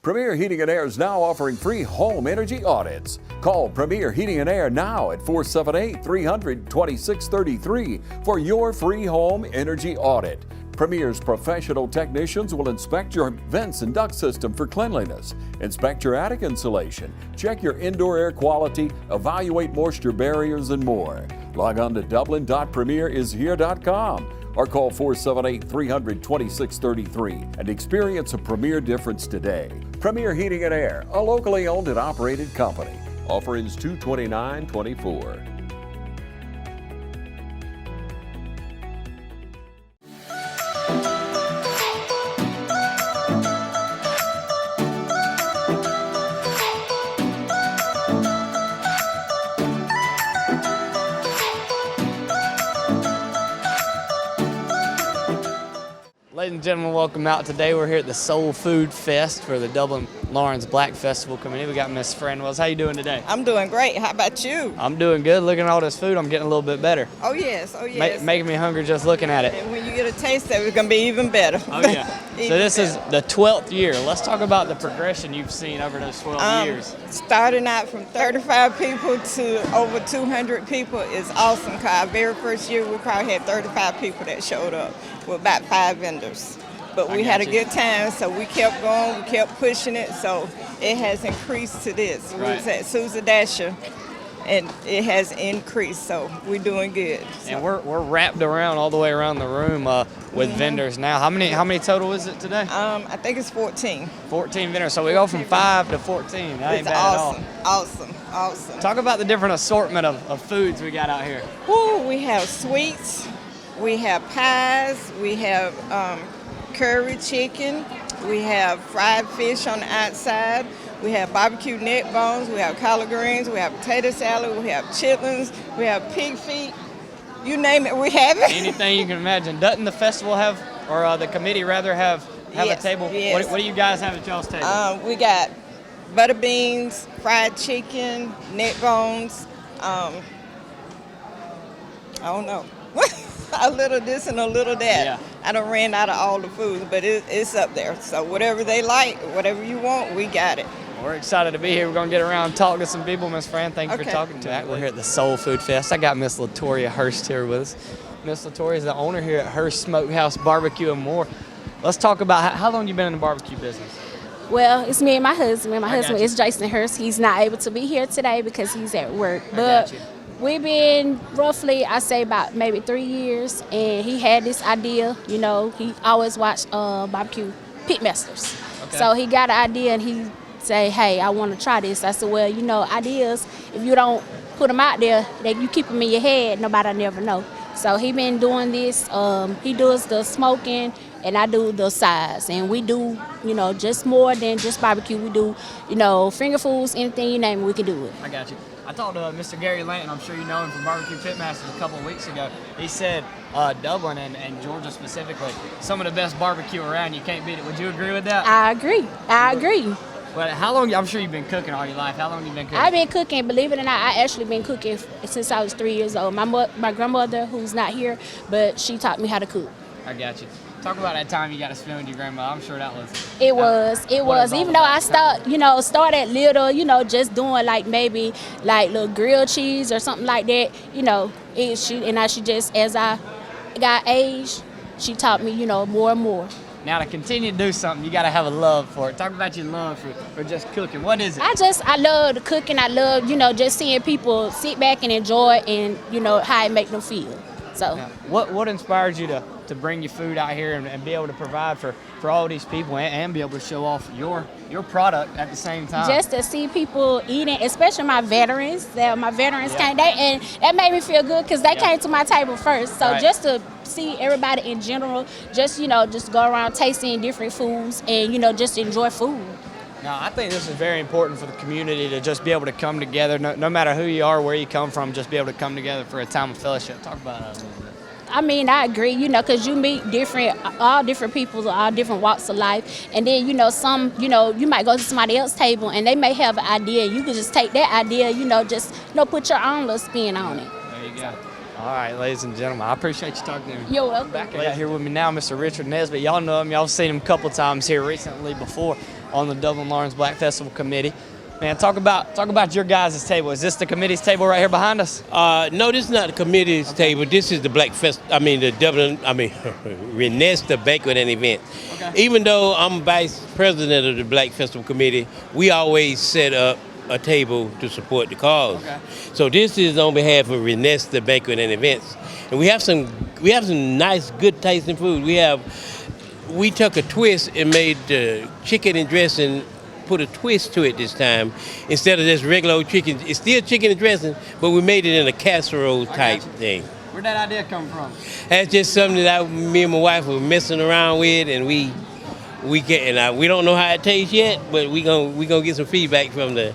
Premier Heating and Air is now offering free home energy audits. Call Premier Heating and Air now at 478-300-2633 for your free home energy audit. Premier's professional technicians will inspect your vents and duct system for cleanliness, inspect your attic insulation, check your indoor air quality, evaluate moisture barriers, and more. Log on to dublin.premierishere.com or call 478-300-2633 and experience a Premier difference today. Premier Heating and Air, a locally owned and operated company. Offer ends 2/29/24. Ladies and gentlemen, welcome out. Today we're here at the Soul Food Fest for the Dublin Lawrence Black Festival coming in. We got Miss Fran Wells. How you doing today? I'm doing great. How about you? I'm doing good. Looking at all this food, I'm getting a little bit better. Oh yes, oh yes. Making me hungry just looking at it. And when you get a taste of it, it's gonna be even better. Oh yeah. So this is the 12th year. Let's talk about the progression you've seen over those 12 years. Starting out from 35 people to over 200 people is awesome. Cause our very first year, we probably had 35 people that showed up with about 5 vendors. But we had a good time, so we kept going, we kept pushing it, so it has increased to this. We was at Susan Dasher, and it has increased, so we're doing good. So. And we're wrapped around all the way around the room with vendors now. How many total is it today? I think it's 14. 14 vendors, so we go from 5 to 14. That ain't bad awesome, at all. Awesome. Talk about the different assortment of foods we got out here. Woo, we have sweets, we have pies, we have curry chicken, we have fried fish on the outside, we have barbecue neck bones, we have collard greens, we have potato salad, we have chitlins, we have pig feet, you name it, we have it. Anything you can imagine. Doesn't the festival have, or the committee rather have yes, a table? Yes. What do you guys have at y'all's table? We got butter beans, fried chicken, neck bones, I don't know. A little this and a little that. Yeah. I done ran out of all the foods, but it's up there. So whatever they like, whatever you want, we got it. We're excited to be here. We're going to get around and talk to some people. Miss Fran, thank you for talking to us. We're here at the Soul Food Fest. I got Miss Latoria Hurst here with us. Miss Latoria is the owner here at Hurst Smokehouse Barbecue and More. Let's talk about how long you been in the barbecue business. Well, it's me and my husband. My husband is Jason Hurst. He's not able to be here today because he's at work. But we've been roughly, I say about maybe 3 years, and he had this idea, he always watched barbecue pitmasters. Okay. So he got an idea and he say, hey, I want to try this. I said, well, ideas, if you don't put them out there, you keep them in your head, nobody never know. So he been doing this, he does the smoking and I do the sides. And we do, just more than just barbecue. We do, finger foods, anything you name it, we can do it. I got you. I talked to Mr. Gary Lanton, I'm sure you know him from Barbecue Pitmasters a couple of weeks ago. He said Dublin and Georgia specifically, some of the best barbecue around, you can't beat it. Would you agree with that? I agree. But how long, I'm sure you've been cooking all your life. How long have you been cooking? I've been cooking, believe it or not, I actually been cooking since I was 3 years old. My grandmother, who's not here, but she taught me how to cook. I got you. Talk about that time you got a spoon with your grandma. I'm sure that was. It was. Even though I started little, just doing maybe little grilled cheese or something like that. She just, as I got age, she taught me, more and more. Now to continue to do something, you got to have a love for it. Talk about your love for just cooking. What is it? I love the cooking. I love, just seeing people sit back and enjoy and, how it make them feel. So. Now, what inspired you to bring your food out here and be able to provide for all these people and be able to show off your product at the same time? Just to see people eating, especially my veterans. My veterans came, and that made me feel good because they came to my table first. So just to see everybody in general, just go around tasting different foods and just enjoy food. Now, I think this is very important for the community to just be able to come together, no matter who you are, where you come from, just be able to come together for a time of fellowship. Talk about that a little bit. I mean, I agree, because you meet all different people, all different walks of life. And then, some, you might go to somebody else's table and they may have an idea. You could just take that idea, just put your own little spin on it. There you go. All right, ladies and gentlemen, I appreciate you talking to me. You're welcome. Back here with me now, Mr. Richard Nesbitt. Y'all know him. Y'all seen him a couple times here recently before. on the Dublin Lawrence Black Festival Committee. Man, talk about your guys' table. Is this the committee's table right here behind us? No, this is not the committee's table. This is the the Dublin, Renesta Banquet and Event. Okay. Even though I'm vice president of the Black Festival Committee, we always set up a table to support the cause. Okay. So this is on behalf of Renesta Banquet and Events. And we have some nice, good tasting food. We took a twist and made chicken and dressing, put a twist to it this time. Instead of just regular old chicken, it's still chicken and dressing, but we made it in a casserole type thing. Where'd that idea come from? That's just something that me and my wife were messing around with, and we don't know how it tastes yet, but we gonna get some feedback from the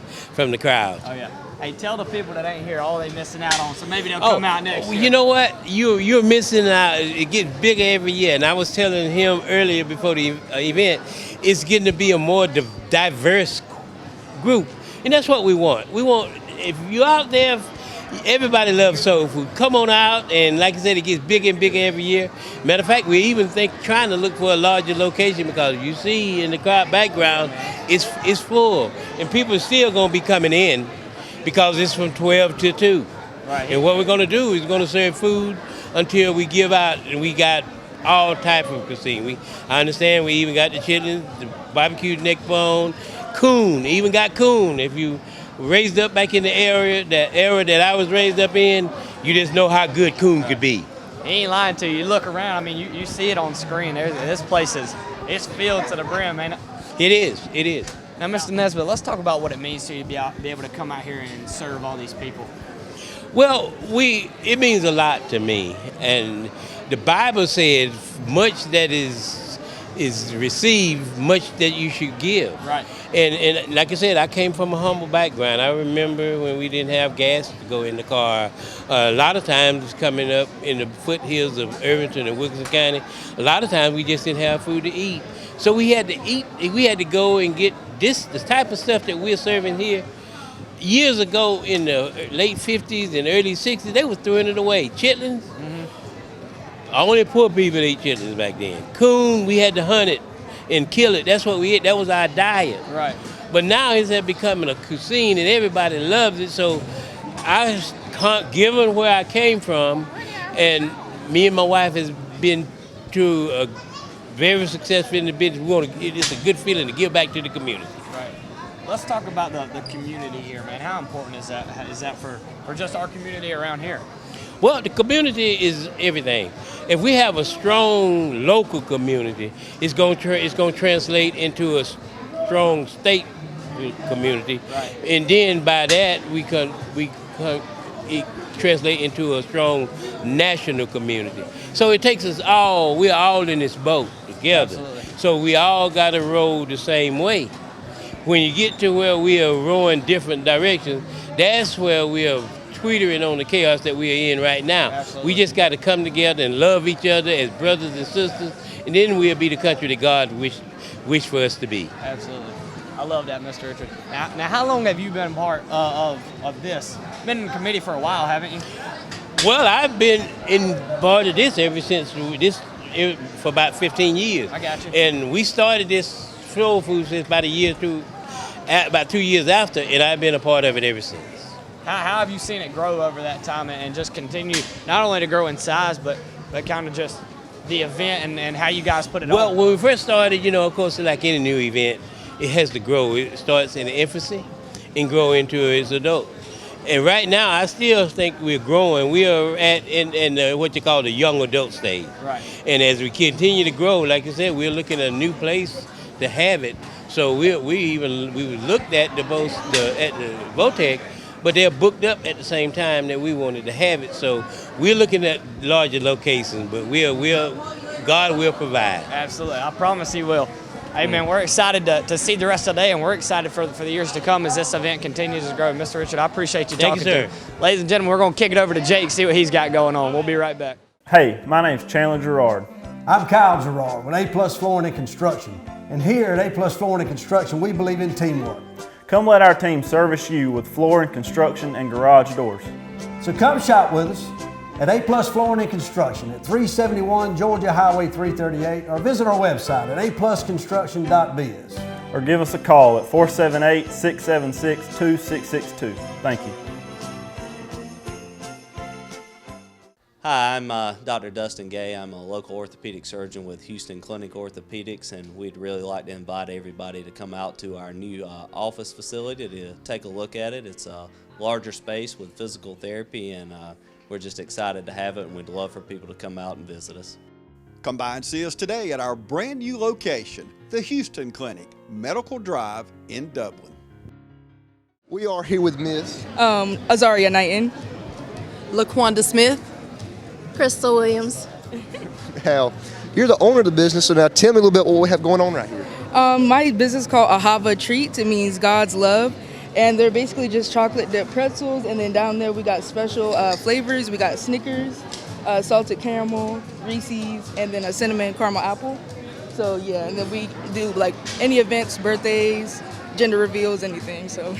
crowd. Oh yeah. Hey, tell the people that ain't here all they missing out on, so maybe they'll come out next year. You know what? You're missing out. It gets bigger every year, and I was telling him earlier before the event, it's getting to be a more diverse group, and that's what we want. We want, if you're out there, everybody loves soul food. Come on out, and like I said, it gets bigger and bigger every year. Matter of fact, we even trying to look for a larger location, because you see in the crowd background, it's full, and people are still gonna be coming in, because it's from 12 to 2. Right. And what we're going to do is we're going to serve food until we give out, and we got all type of cuisine. I understand we even got the chitlins, the barbecued neck bone, coon, even got coon. If you raised up back in the era that I was raised up in, you just know how good coon could be. He ain't lying to you. You look around, I mean, you see it on screen. This place it's filled to the brim, ain't it? It is. Now, Mr. Nesbitt, let's talk about what it means to you to be able to come out here and serve all these people. Well, it means a lot to me, and the Bible says, much that is received, much that you should give. Right. And like I said, I came from a humble background. I remember when we didn't have gas to go in the car. A lot of times coming up in the foothills of Irvington and Wilkinson County, a lot of times we just didn't have food to eat. So we had to eat. We had to go and get this type of stuff that we're serving here. Years ago, in the late 50s and early 60s, they were throwing it away. Chitlins, only poor people ate chitlins back then. Coon, we had to hunt it and kill it. That's what we ate. That was our diet. Right. But now it's becoming a cuisine, and everybody loves it. So given where I came from, and me and my wife has been through a very successful in the business. It's a good feeling to give back to the community. Right. Let's talk about the community here, man. How important is that? Is that for just our community around here? Well, the community is everything. If we have a strong local community, it's going to translate into a strong state community, right. And then by that it translate into a strong national community. So it takes us all. We're all in this boat together. Absolutely. So we all got to row the same way. When you get to where we are rowing different directions, that's where we are teetering on the chaos that we are in right now. Absolutely. We just got to come together and love each other as brothers and sisters, and then we'll be the country that God wish for us to be. Absolutely. I love that, Mr. Richard. Now, how long have you been part of this? Been in the committee for a while, haven't you? Well, I've been part of this ever since for about 15 years. I got you. And we started this soul food since about 2 years after, and I've been a part of it ever since. How have you seen it grow over that time and just continue not only to grow in size, but kind of just the event and how you guys put it on? Well, when we first started, of course, like any new event, it has to grow. It starts in the infancy and grow into its adult. And right now, I still think we're growing. We are in what you call the young adult stage. Right. And as we continue to grow, like I said, we're looking at a new place to have it. So we looked at the Votech, but they're booked up at the same time that we wanted to have it. So we're looking at larger locations, but God will provide. Absolutely, I promise He will. Hey man, we're excited to see the rest of the day, and we're excited for the years to come as this event continues to grow. Mr. Richard, I appreciate you talking to me. Ladies and gentlemen, we're going to kick it over to Jake, see what he's got going on. We'll be right back. Hey, my name's Chandler Gerard. I'm Kyle Gerard with A+ Flooring and Construction. And here at A+ Flooring and Construction, we believe in teamwork. Come let our team service you with flooring, construction, and garage doors. So come shop with us at A+ Flooring and Construction at 371 Georgia Highway 338, or visit our website at aplusconstruction.biz. or give us a call at 478-676-2662. Thank you. Hi, I'm Dr. Dustin Gay. I'm a local orthopedic surgeon with Houston Clinic Orthopedics, and we'd really like to invite everybody to come out to our new office facility to take a look at it. It's a larger space with physical therapy, and we're just excited to have it, and we'd love for people to come out and visit us. Come by and see us today at our brand new location, the Houston Clinic, Medical Drive in Dublin. We are here with Miss Azaria Knighton, LaQuanda Smith, Crystal Williams. Hal. You're the owner of the business, so now tell me a little bit what we have going on right here. My business is called Ahava Treats. It means God's love. And they're basically just chocolate dipped pretzels. And then down there we got special flavors. We got Snickers, salted caramel, Reese's, and then a cinnamon caramel apple. So yeah, and then we do like any events, birthdays, gender reveals, anything. So.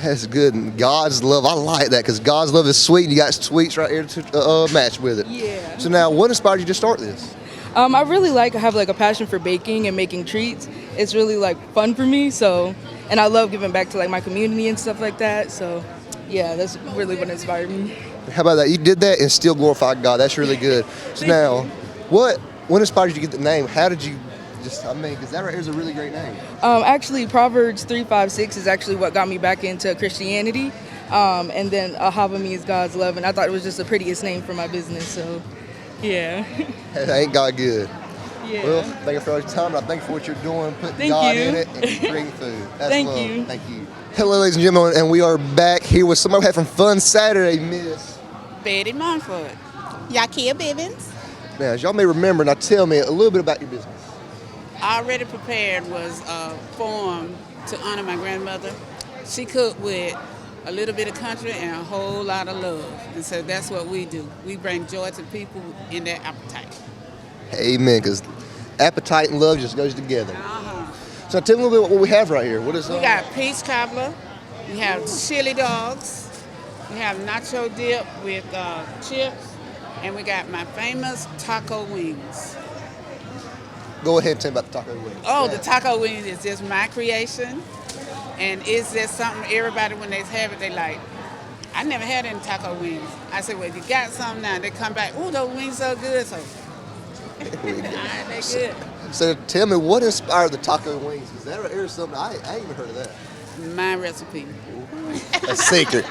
That's good. And God's love, I like that because God's love is sweet, and you got sweets right here to match with it. Yeah. So now, what inspired you to start this? I really have like a passion for baking and making treats. It's really like fun for me. So, and I love giving back to like my community and stuff like that. So, yeah, that's really what inspired me. How about that? You did that and still glorified God. That's really good. So now, what inspired you to get the name? How did you? Because that right here is a really great name. Actually, Proverbs 3:5-6 is actually what got me back into Christianity. And then Ahava means God's love, and I thought it was just the prettiest name for my business. So, yeah. Ain't God good? Yeah. Well, thank you for all your time. And I thank you for what you're doing, putting Thank God you. in it, and creating food. That's Thank love. you. Thank you. Hello, ladies and gentlemen, and we are back here with somebody we had from Fun Saturday, Miss Betty Monfort, Yakia Bivens. Now, as y'all may remember, now tell me a little bit about your business. Already Prepared was formed to honor my grandmother. She cooked with a little bit of country and a whole lot of love. And so that's what we do. We bring joy to people in their appetite. Amen, because appetite and love just goes together. So tell me a little bit what we have right here. What is We got peach cobbler, we have chili dogs, we have nacho dip with chips, and we got my famous taco wings. Go ahead and tell me about the taco wings. Oh, the taco wings is just my creation. And it's just something everybody, when they have it, they like, I never had any taco wings. I said, well, you got some now. They come back, oh, those wings so good. So, they good. So tell me, what inspired the taco wings? Is that right here something? I ain't even heard of that. My recipe. A secret.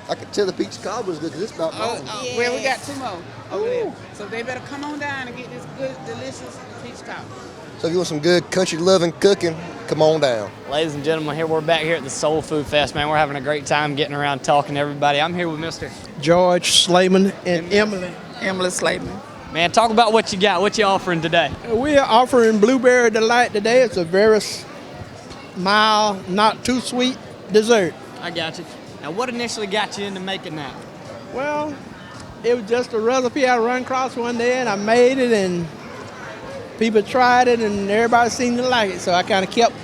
I can tell the peach cobbler is good because it's about gone. Well, we got two more over there. So they better come on down and get this good, delicious peach cobbler. So if you want some good country loving cooking, come on down. Ladies and gentlemen, we're back here at the Soul Food Fest, man. We're having a great time getting around talking to everybody. I'm here with Mr. George Slayman and Emily Slayman. Man, talk about what you got. What you offering today? We are offering Blueberry Delight today. It's a very mild, not too sweet dessert. I got you. Now, what initially got you into making that? Well, it was just a recipe I run across one day, and I made it, and people tried it, and everybody seemed to like it. So I kind of kept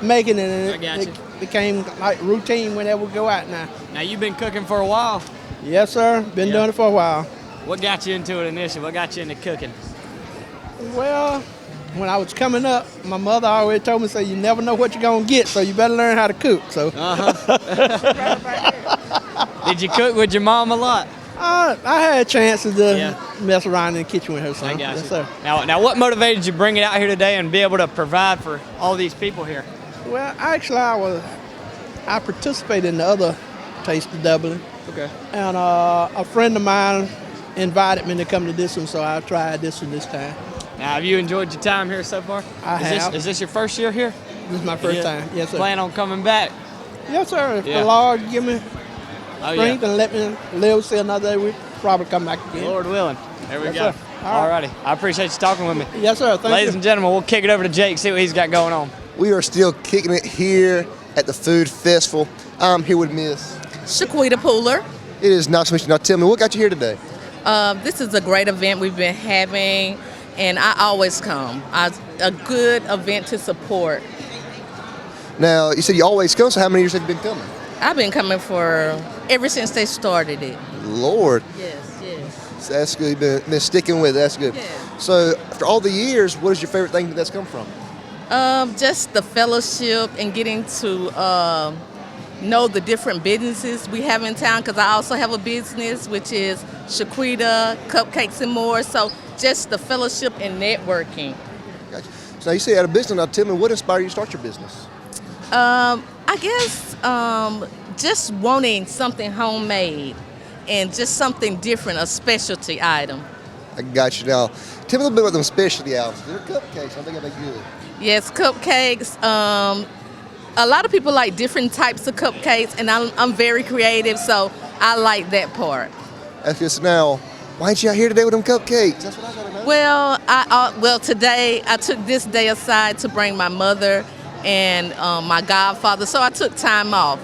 making it, and it became like routine whenever we go out now. Now, you've been cooking for a while? Yes, sir. Been doing it for a while. What got you into it initially? What got you into cooking? Well, when I was coming up, my mother always told me, so you never know what you're going to get, so you better learn how to cook. So. Did you cook with your mom a lot? I had chances to mess around in the kitchen with her. So. I got you. Yes, sir. Now, what motivated you to bring it out here today and be able to provide for all these people here? Well, actually, I participated in the other Taste of Dublin. Okay. And a friend of mine invited me to come to this one, so I tried this one this time. Now, have you enjoyed your time here so far? I have. Is this your first year here? This is my first time. Yes, sir. Plan on coming back? Yes, sir. If the Lord give me strength and let me live, see another day, we'll probably come back again. Lord willing. There we Yes, go. sir. All righty. I appreciate you talking with me. Yes, sir. Thank you. Ladies and gentlemen, we'll kick it over to Jake, see what he's got going on. We are still kicking it here at the Food Festival. I'm here with Miss Shaquita Pooler. It is nice to meet you. Now tell me, what got you here today? This is a great event we've been having, and I always come. A good event to support. Now, you said you always come, so how many years have you been coming? I've been coming ever since they started it. Lord. Yes. So that's good. You've been sticking with it. That's good. Yes. So after all the years, what is your favorite thing that's come from? Just the fellowship and getting to know the different businesses we have in town, because I also have a business which is Shaquita, Cupcakes and More. So just the fellowship and networking. Gotcha. So you say you had a business. Now tell me, what inspired you to start your business? I guess just wanting something homemade and just something different, a specialty item. I got you. Now tell me a little bit about them specialty items. They're cupcakes. I think they're good. Yes, cupcakes. A lot of people like different types of cupcakes, and I'm very creative, so I like that part. That's good. So now, why ain't you out here today with them cupcakes? That's what I gotta know. Well, today I took this day aside to bring my mother and my godfather, so I took time off.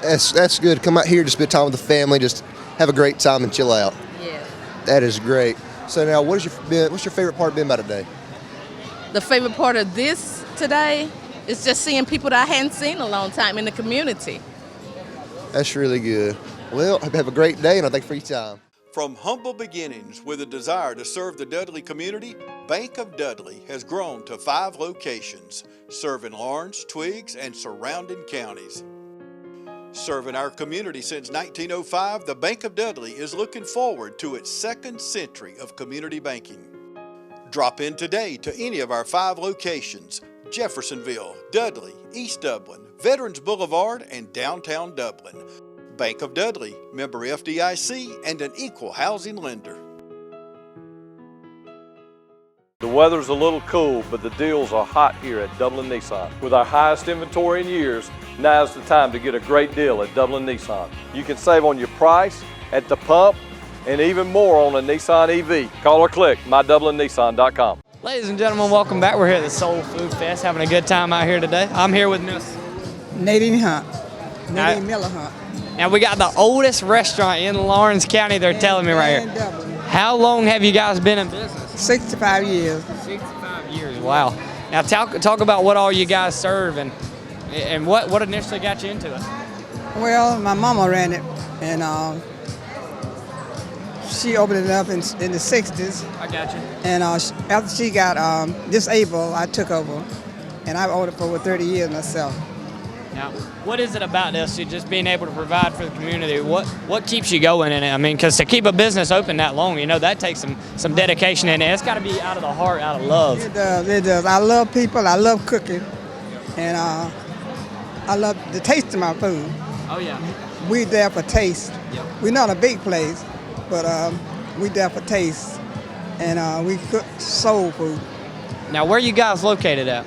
That's good. Come out here to spend time with the family, just have a great time and chill out. Yeah. That is great. So now, what's your favorite part been about today? The favorite part of this today is just seeing people that I hadn't seen in a long time in the community. That's really good. Well, have a great day, and I thank you for your time. From humble beginnings with a desire to serve the Dudley community, Bank of Dudley has grown to 5 locations, serving Lawrence, Twiggs, and surrounding counties. Serving our community since 1905, the Bank of Dudley is looking forward to its 2nd century of community banking. Drop in today to any of our 5 locations: Jeffersonville, Dudley, East Dublin, Veterans Boulevard, and downtown Dublin. Bank of Dudley, member FDIC, and an equal housing lender. The weather's a little cool, but the deals are hot here at Dublin Nissan. With our highest inventory in years, now's the time to get a great deal at Dublin Nissan. You can save on your price, at the pump, and even more on a Nissan EV. Call or click mydublinnissan.com. Ladies and gentlemen, welcome back. We're here at the Soul Food Fest, having a good time out here today. I'm here with Miss Nadine Hunt. Nadine Miller Hunt. Now we got the oldest restaurant in Lawrence County, they're telling me right here. How long have you guys been in business? 65 years. 65 years, wow. Now talk about what all you guys serve and what initially got you into it. Well, my mama ran it, and she opened it up in the 60s. I got you. And after she got disabled, I took over, and I've owned it for over 30 years myself. Now, what is it about this, you just being able to provide for the community? What keeps you going in it? I mean, because to keep a business open that long, you know, that takes some dedication in it. It's got to be out of the heart, out of love. It does, it does. I love people, I love cooking, and I love the taste of my food. Oh, yeah. We there for taste. Yep. We're not a big place, but we there for taste, and we cook soul food. Now, where are you guys located at?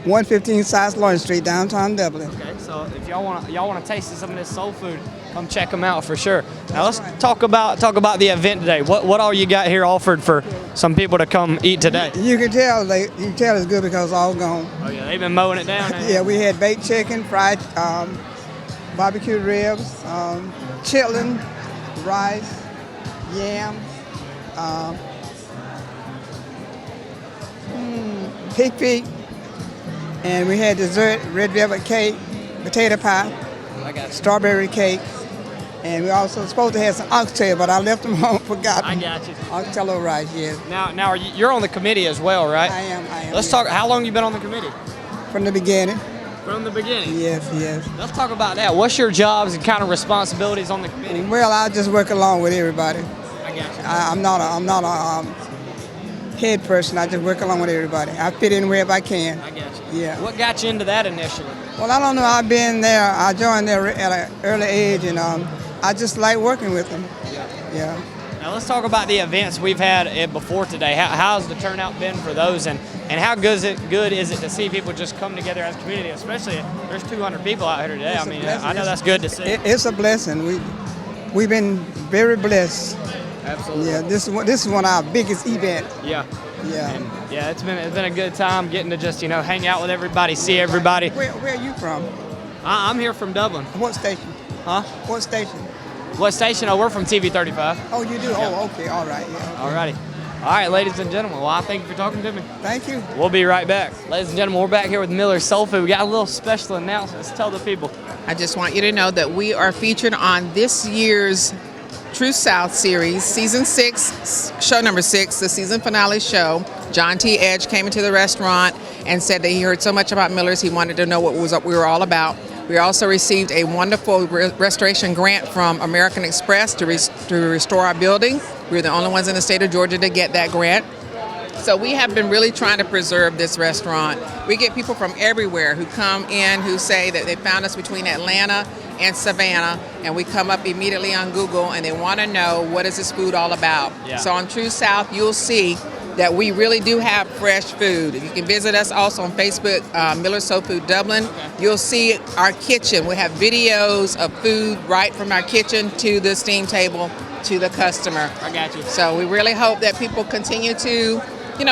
115 South Lawrence Street, downtown Dublin. Okay, so if y'all want to taste some of this soul food, come check them out for sure. Now let's talk about the event today. What all you got here offered for some people to come eat today? You can tell it's good because it's all gone. Oh yeah, they've been mowing it down. Yeah, we had baked chicken, fried barbecue ribs, chitlin, rice, yams, pig feet. And we had dessert, red velvet cake, potato pie, strawberry cake, and we also supposed to have some oxtail, but I left them home, forgot. I got you. Oxtail rice, yes. Now you're on the committee as well, right? I am. Let's talk. How long you been on the committee? From the beginning. From the beginning. Yes. Let's talk about that. What's your jobs and kind of responsibilities on the committee? Well, I just work along with everybody. I got you. I'm not a head person. I just work along with everybody. I fit in wherever I can. I got you. Yeah. What got you into that initially? Well, I don't know. I've been there. I joined there at an early age, and I just like working with them. Yeah. Now let's talk about the events we've had before today. How's the turnout been for those, and how good is it to see people just come together as a community, especially if there's 200 people out here today? I mean, I know that's good to see. It's a blessing. We've been very blessed. Absolutely. Yeah, this is one of our biggest events. Yeah. Yeah. And yeah, it's been a good time getting to just hang out with everybody, see everybody. Where are you from? I'm here from Dublin. What station? Huh? What station? What station? Oh, we're from TV 35. Oh, you do? Yeah. Oh, okay. All right. Yeah. Okay. All righty. All right, ladies and gentlemen. Well, I thank you for talking to me. Thank you. We'll be right back. Ladies and gentlemen, we're back here with Miller's Soul Food. We got a little special announcement. Let's tell the people. I just want you to know that we are featured on this year's True South series, season 6, show number 6, the season finale show. John T. Edge came into the restaurant and said that he heard so much about Miller's, he wanted to know what we were all about. We also received a wonderful restoration grant from American Express to restore our building. We were the only ones in the state of Georgia to get that grant. So we have been really trying to preserve this restaurant. We get people from everywhere who come in who say that they found us between Atlanta and Savannah, and we come up immediately on Google and they want to know what is this food all about. Yeah. So on True South, you'll see that we really do have fresh food. You can visit us also on Facebook, Miller Soul Food Dublin. Okay. You'll see our kitchen. We have videos of food right from our kitchen to the steam table to the customer. I got you. So we really hope that people continue to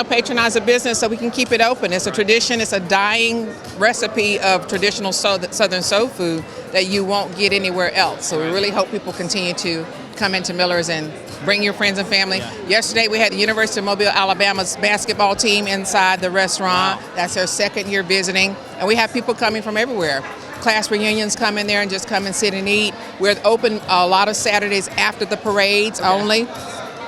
patronize the business so we can keep it open. It's a tradition, it's a dying recipe of traditional Southern soul food that you won't get anywhere else. So we really hope people continue to come into Miller's and bring your friends and family. Yeah. Yesterday we had the University of Mobile, Alabama's basketball team inside the restaurant. Wow. That's their second year visiting. And we have people coming from everywhere. Class reunions come in there and just come and sit and eat. We're open a lot of Saturdays after the parades only.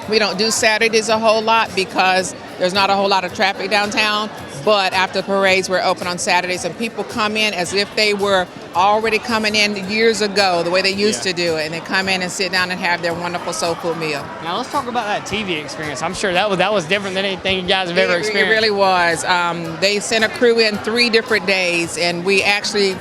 We don't do Saturdays a whole lot because there's not a whole lot of traffic downtown, but after parades, we're open on Saturdays, and people come in as if they were already coming in years ago, the way they used to do it, and they come in and sit down and have their wonderful soul food meal. Now let's talk about that TV experience. I'm sure that was different than anything you guys have ever experienced. It really was. They sent a crew in 3 different days, and we actually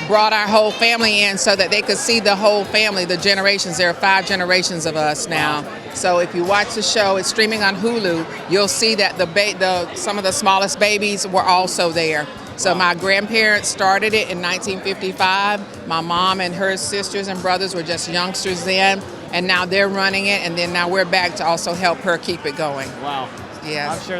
brought our whole family in so that they could see the whole family, the generations. There are 5 generations of us now. So if you watch the show, it's streaming on Hulu, you'll see that some of the smallest babies were also there. So my grandparents started it in 1955. My mom and her sisters and brothers were just youngsters then, and now they're running it, and then now we're back to also help her keep it going. Wow. Yes. I'm sure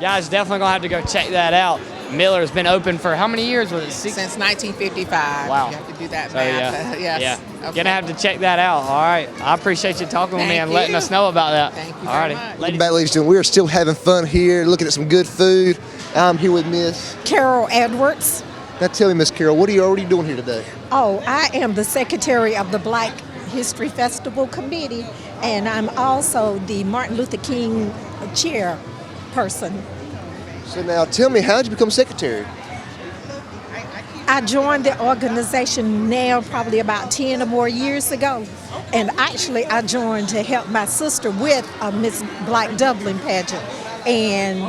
guys definitely gonna have to go check that out. Miller's been open for how many years? Was it 6? Since 1955. Wow. You have to do that math. Yeah. Yes. Yeah. Okay. Gonna have to check that out. All right. I appreciate you talking with me and letting us know about that. Thank you All very righty. much. Welcome back, ladies and gentlemen. We are still having fun here, looking at some good food. I'm here with Miss Carol Edwards. Now tell me, Miss Carol, what are you already doing here today? Oh, I am the secretary of the Black History Festival Committee, and I'm also the Martin Luther King chairperson. So now tell me, how did you become secretary? I joined the organization now probably about 10 or more years ago. And actually I joined to help my sister with a Miss Black Dublin pageant. And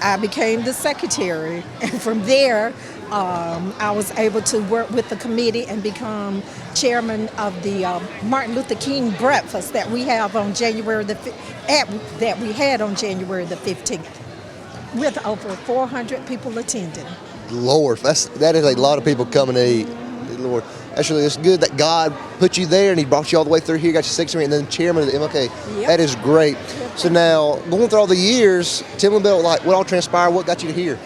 I became the secretary. And from there, I was able to work with the committee and become chairman of the Martin Luther King breakfast that we have on January the 15th, with over 400 people attending. Lord, that is a lot of people coming to eat. Lord, actually, it's good that God put you there and He brought you all the way through here, got you secretary, and then chairman of the MLK. Yep. That is great. So now, going through all the years, tell me about what all transpired, what got you to here?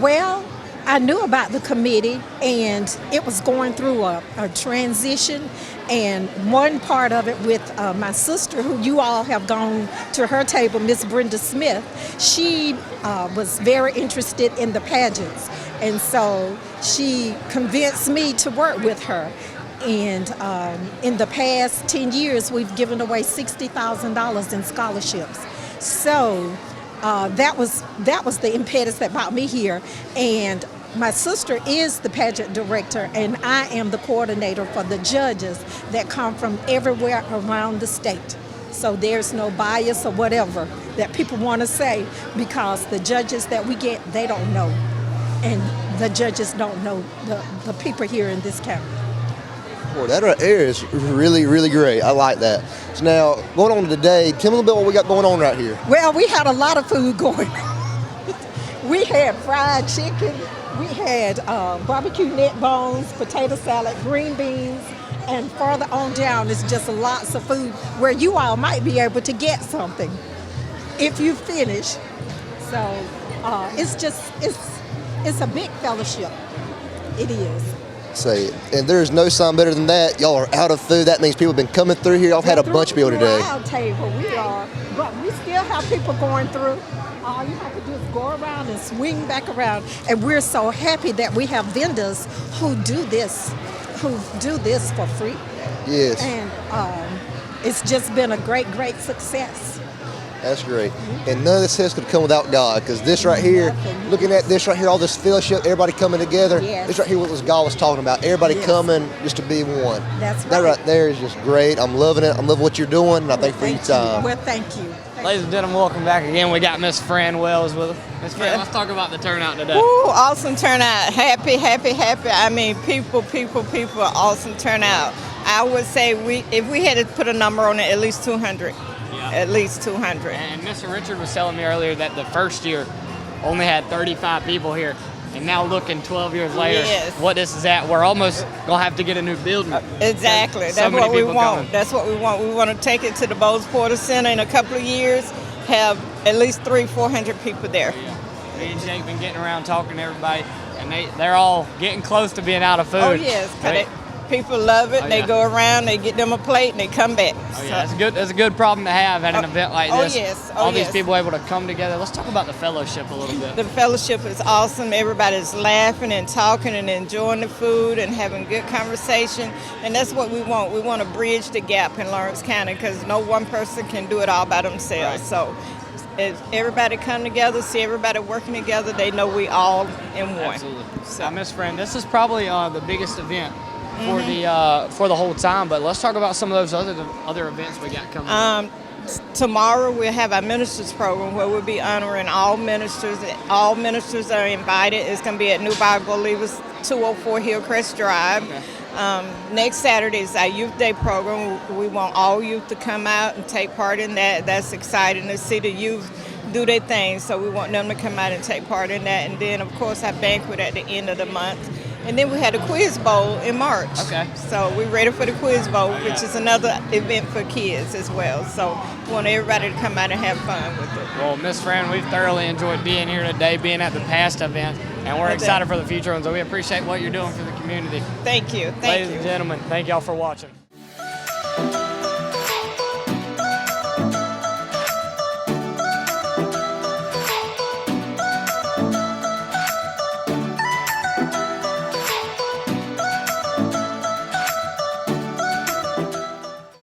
Well, I knew about the committee, and it was going through a transition, and one part of it with my sister, who you all have gone to her table, Miss Brenda Smith. She was very interested in the pageants, and so she convinced me to work with her. And in the past 10 years, we've given away $60,000 in scholarships. So that was the impetus that brought me here. And my sister is the pageant director, and I am the coordinator for the judges that come from everywhere around the state. So there's no bias or whatever that people want to say, because the judges that we get, they don't know. And the judges don't know the people here in this county. Boy, that right there is really, really great. I like that. So now, going on to today, tell me a little bit what we got going on right here. Well, we had a lot of food going. We had fried chicken, we had barbecue neck bones, potato salad, green beans, and further on down is just lots of food where you all might be able to get something if you finish. So it's a big fellowship. It is. Say it. And there's no sign better than that. Y'all are out of food. That means people have been coming through here. Y'all had a bunch of people today. Our table, we are, but we still have people going through. All you have to do is go around and swing back around. And we're so happy that we have vendors who do this for free. Yes. And it's just been a great, great success. That's great. And none of this could have come without God, because this right here, looking at this right here, all this fellowship, everybody coming together, this right here what God was talking about, everybody coming just to be one. That's right. That right there is just great. I'm loving it. I'm loving what you're doing, and I thank you for your time. Well, thank you. Ladies and gentlemen, welcome back again. We got Miss Fran Wells with us. Miss Fran, let's talk about the turnout today. Woo, awesome turnout. Happy. I mean, people, awesome turnout. I would say if we had to put a number on it, at least 200. Yeah. At least 200. And Mr. Richard was telling me earlier that the first year only had 35 people here. And now looking 12 years later, what this is at, we're almost going to have to get a new building. Exactly. That's what we want. That's what we want. We want to take it to the Bowes Porter Center in a couple of years, have at least 300-400 people there. Yeah. Me and Jake been getting around talking to everybody, and they're all getting close to being out of food. Oh, yes. People love it. They go around, they get them a plate, and they come back. Oh, yeah. That's good. That's a good problem to have at an event like this. Yes. All these people able to come together. Let's talk about the fellowship a little bit. The fellowship is awesome. Everybody's laughing and talking and enjoying the food and having good conversation. And that's what we want. We want to bridge the gap in Lawrence County, because no one person can do it all by themselves. Right. So if everybody come together, see everybody working together, they know we all in one. Absolutely. So, Miss Fran, this is probably the biggest event for the whole time, but let's talk about some of those other events we got coming up. Tomorrow we'll have our ministers program where we'll be honoring all ministers. All ministers are invited. It's going to be at New Bible Believers, 204 Hillcrest Drive. Okay. Next Saturday is our Youth Day program. We want all youth to come out and take part in that. That's exciting to see the youth do their thing, so we want them to come out and take part in that. And then, of course, our banquet at the end of the month. And then we had a quiz bowl in March. Okay. So we're ready for the quiz bowl, which is another event for kids as well. So we want everybody to come out and have fun with it. Well, Miss Fran, we've thoroughly enjoyed being here today, being at the past events, and we're excited for the future ones. So we appreciate what you're doing for the community. Thank you. Ladies and gentlemen, thank y'all for watching.